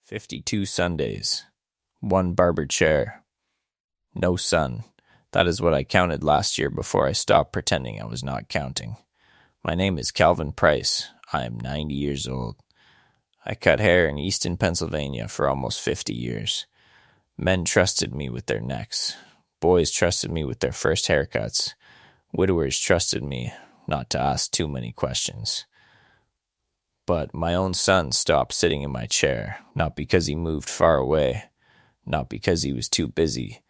52 Sundays, 1 barber chair, no sun. That is what I counted last year before I stopped pretending I was not counting. My name is Calvin Price. I am 90 years old. I cut hair in Easton, Pennsylvania for almost 50 years. Men trusted me with their necks. Boys trusted me with their first haircuts. Widowers trusted me not to ask too many questions. But my own son stopped sitting in my chair, not because he moved far away, not because he was too busy.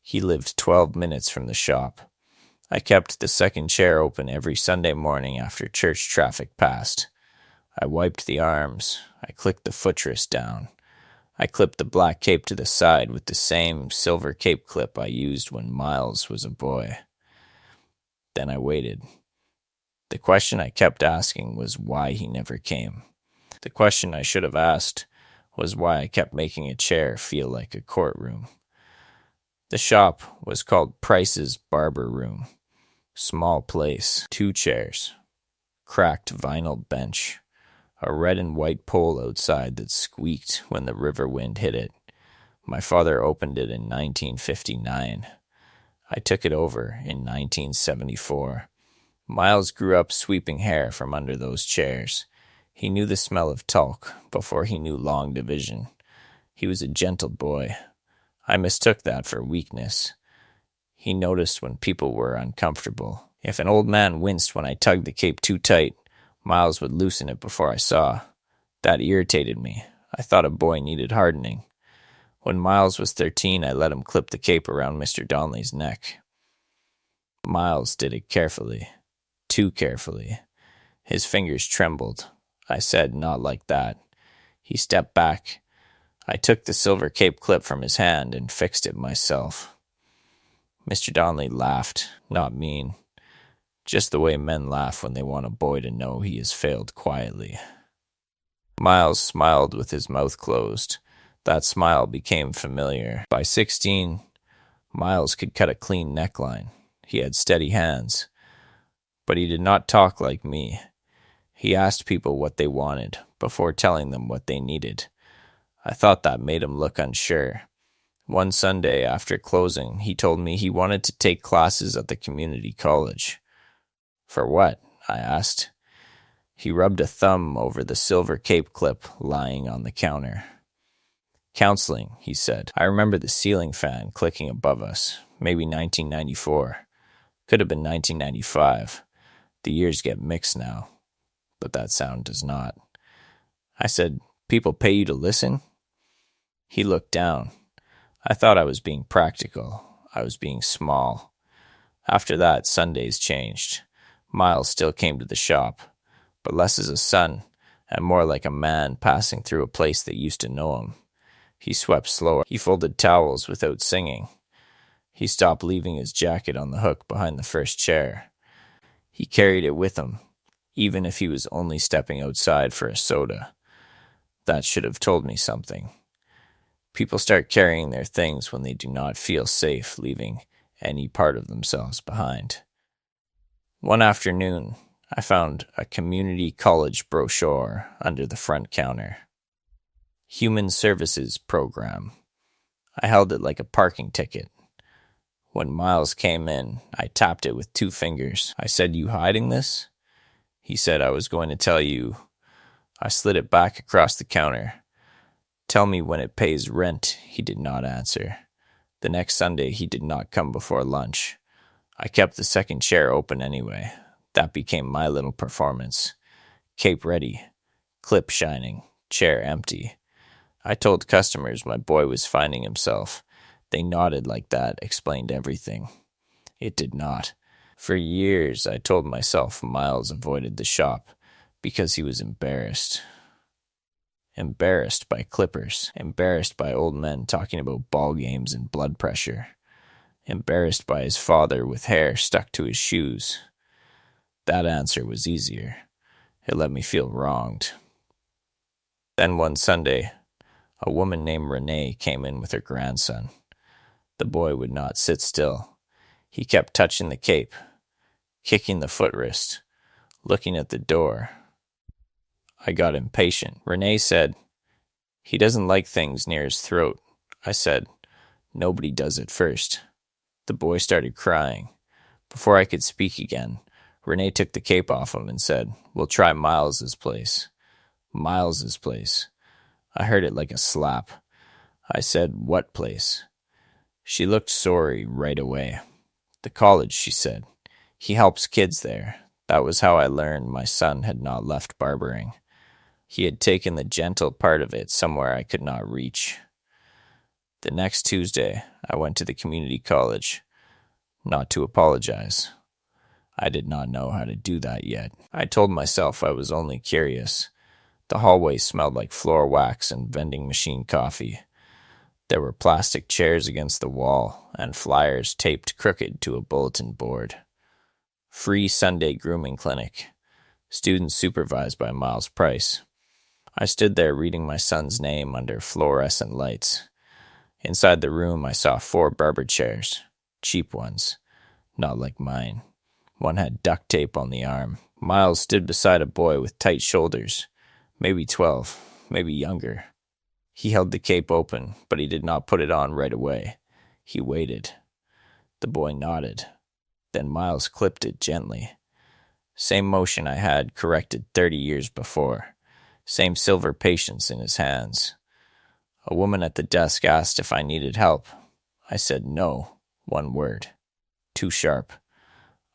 He lived 12 minutes from the shop. I kept the second chair open every Sunday morning after church traffic passed. I wiped the arms. I clicked the footrest down. I clipped the black cape to the side with the same silver cape clip I used when Miles was a boy. Then I waited. The question I kept asking was why he never came. The question I should have asked was why I kept making a chair feel like a courtroom. The shop was called Price's Barber Room. Small place, 2 chairs, cracked vinyl bench, a red and white pole outside that squeaked when the river wind hit it. My father opened it in 1959. I took it over in 1974. Miles grew up sweeping hair from under those chairs. He knew the smell of talc before he knew long division. He was a gentle boy. I mistook that for weakness. He noticed when people were uncomfortable. If an old man winced when I tugged the cape too tight, Miles would loosen it before I saw. That irritated me. I thought a boy needed hardening. When Miles was 13, I let him clip the cape around Mr. Donnelly's neck. Miles did it carefully. Too carefully. His fingers trembled. I said, "Not like that." He stepped back. I took the silver cape clip from his hand and fixed it myself. Mr. Donnelly laughed, not mean. Just the way men laugh when they want a boy to know he has failed quietly. Miles smiled with his mouth closed. That smile became familiar. By 16, Miles could cut a clean neckline. He had steady hands. But he did not talk like me. He asked people what they wanted before telling them what they needed. I thought that made him look unsure. One Sunday after closing, he told me he wanted to take classes at the community college. For what? I asked. He rubbed a thumb over the silver cape clip lying on the counter. Counseling, he said. I remember the ceiling fan clicking above us. Maybe 1994. Could have been 1995. The years get mixed now, but that sound does not. I said, "People pay you to listen?" He looked down. I thought I was being practical. I was being small. After that, Sundays changed. Miles still came to the shop, but less as a son and more like a man passing through a place that used to know him. He swept slower. He folded towels without singing. He stopped leaving his jacket on the hook behind the first chair. He carried it with him, even if he was only stepping outside for a soda. That should have told me something. People start carrying their things when they do not feel safe leaving any part of themselves behind. One afternoon, I found a community college brochure under the front counter. Human Services Program. I held it like a parking ticket. When Miles came in, I tapped it with 2 fingers. I said, "You hiding this?" He said, "I was going to tell you." I slid it back across the counter. "Tell me when it pays rent." He did not answer. The next Sunday, he did not come before lunch. I kept the second chair open anyway. That became my little performance. Cape ready, clip shining, chair empty. I told customers my boy was finding himself. They nodded like that explained everything. It did not. For years, I told myself Miles avoided the shop because he was embarrassed. Embarrassed by clippers. Embarrassed by old men talking about ball games and blood pressure. Embarrassed by his father with hair stuck to his shoes. That answer was easier. It let me feel wronged. Then one Sunday, a woman named Renee came in with her grandson. The boy would not sit still. He kept touching the cape, kicking the footrest, looking at the door. I got impatient. Renee said, He doesn't like things near his throat, I said. Nobody does at first. The boy started crying. Before I could speak again, Renee took the cape off him and said, "We'll try Miles's place." Miles's place. I heard it like a slap. I said, "What place?" She looked sorry right away. "The college," she said. "He helps kids there." That was how I learned my son had not left barbering. He had taken the gentle part of it somewhere I could not reach. The next Tuesday, I went to the community college. Not to apologize. I did not know how to do that yet. I told myself I was only curious. The hallway smelled like floor wax and vending machine coffee. There were plastic chairs against the wall and flyers taped crooked to a bulletin board. Free Sunday grooming clinic. Students supervised by Miles Price. I stood there reading my son's name under fluorescent lights. Inside the room, I saw 4 barber chairs. Cheap ones. Not like mine. One had duct tape on the arm. Miles stood beside a boy with tight shoulders. Maybe 12, maybe younger. He held the cape open, but he did not put it on right away. He waited. The boy nodded. Then Miles clipped it gently. Same motion I had corrected 30 years before. Same silver patience in his hands. A woman at the desk asked if I needed help. I said no, one word. Too sharp.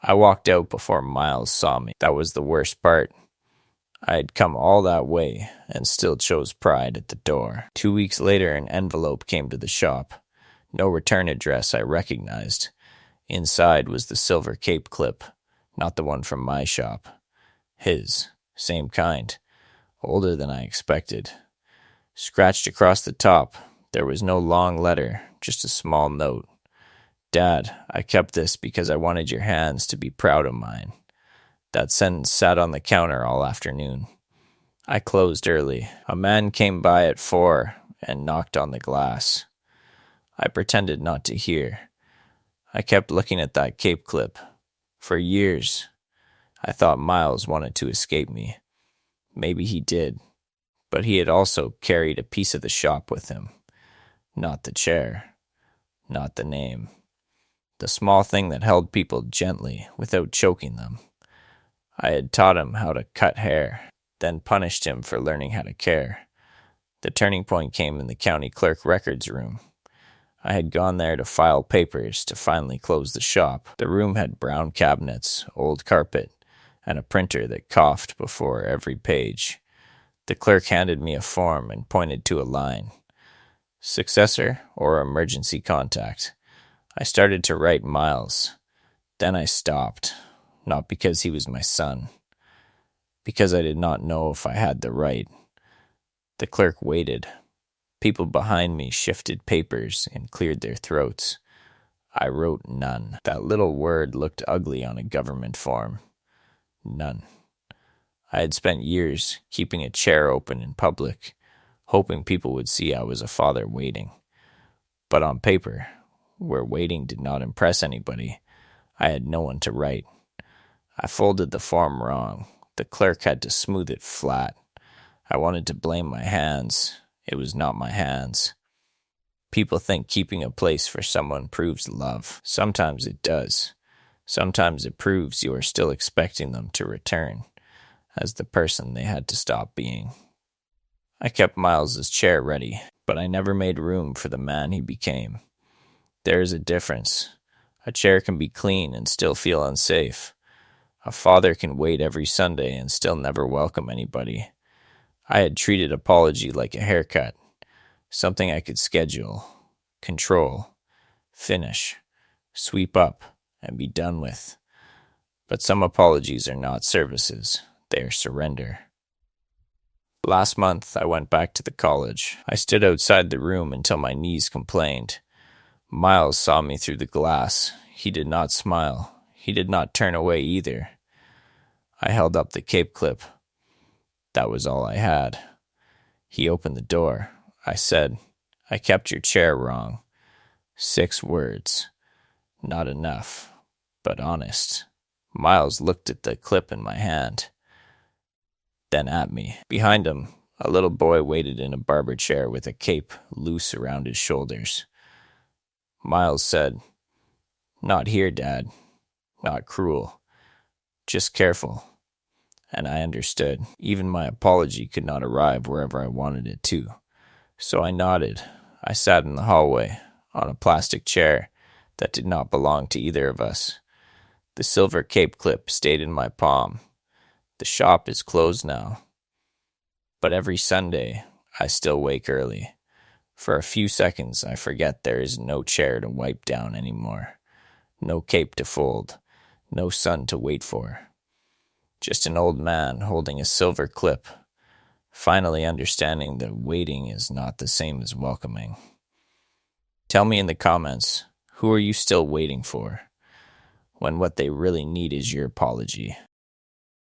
I walked out before Miles saw me. That was the worst part. I had come all that way and still chose pride at the door. 2 weeks later, an envelope came to the shop. No return address I recognized. Inside was the silver cape clip, not the one from my shop. His, same kind, older than I expected. Scratched across the top, there was no long letter, just a small note. "Dad, I kept this because I wanted your hands to be proud of mine." That sentence sat on the counter all afternoon. I closed early. A man came by at 4 and knocked on the glass. I pretended not to hear. I kept looking at that cape clip. For years, I thought Miles wanted to escape me. Maybe he did, but he had also carried a piece of the shop with him. Not the chair, not the name. The small thing that held people gently without choking them. I had taught him how to cut hair, then punished him for learning how to care. The turning point came in the county clerk records room. I had gone there to file papers to finally close the shop. The room had brown cabinets, old carpet, and a printer that coughed before every page. The clerk handed me a form and pointed to a line. Successor or emergency contact. I started to write Miles. Then I stopped. Not because he was my son. Because I did not know if I had the right. The clerk waited. People behind me shifted papers and cleared their throats. I wrote none. That little word looked ugly on a government form. None. I had spent years keeping a chair open in public, hoping people would see I was a father waiting. But on paper, where waiting did not impress anybody, I had no one to write. I folded the form wrong. The clerk had to smooth it flat. I wanted to blame my hands. It was not my hands. People think keeping a place for someone proves love. Sometimes it does. Sometimes it proves you are still expecting them to return as the person they had to stop being. I kept Miles's chair ready, but I never made room for the man he became. There is a difference. A chair can be clean and still feel unsafe. A father can wait every Sunday and still never welcome anybody. I had treated apology like a haircut, something I could schedule, control, finish, sweep up, and be done with. But some apologies are not services, they are surrender. Last month, I went back to the college. I stood outside the room until my knees complained. Miles saw me through the glass. He did not smile. He did not turn away either. I held up the cape clip. That was all I had. He opened the door. I said, "I kept your chair wrong." 6 words. Not enough, but honest. Miles looked at the clip in my hand, then at me. Behind him, A little boy waited in a barber chair with a cape loose around his shoulders. Miles said, "Not here, Dad. Not cruel. Just careful." And I understood. Even my apology could not arrive wherever I wanted it to. So I nodded. I sat in the hallway, on a plastic chair that did not belong to either of us. The silver cape clip stayed in my palm. The shop is closed now. But every Sunday, I still wake early. For a few seconds, I forget there is no chair to wipe down anymore. No cape to fold. No sun to wait for. Just an old man holding a silver clip, finally understanding that waiting is not the same as welcoming. Tell me in the comments, who are you still waiting for, when what they really need is your apology?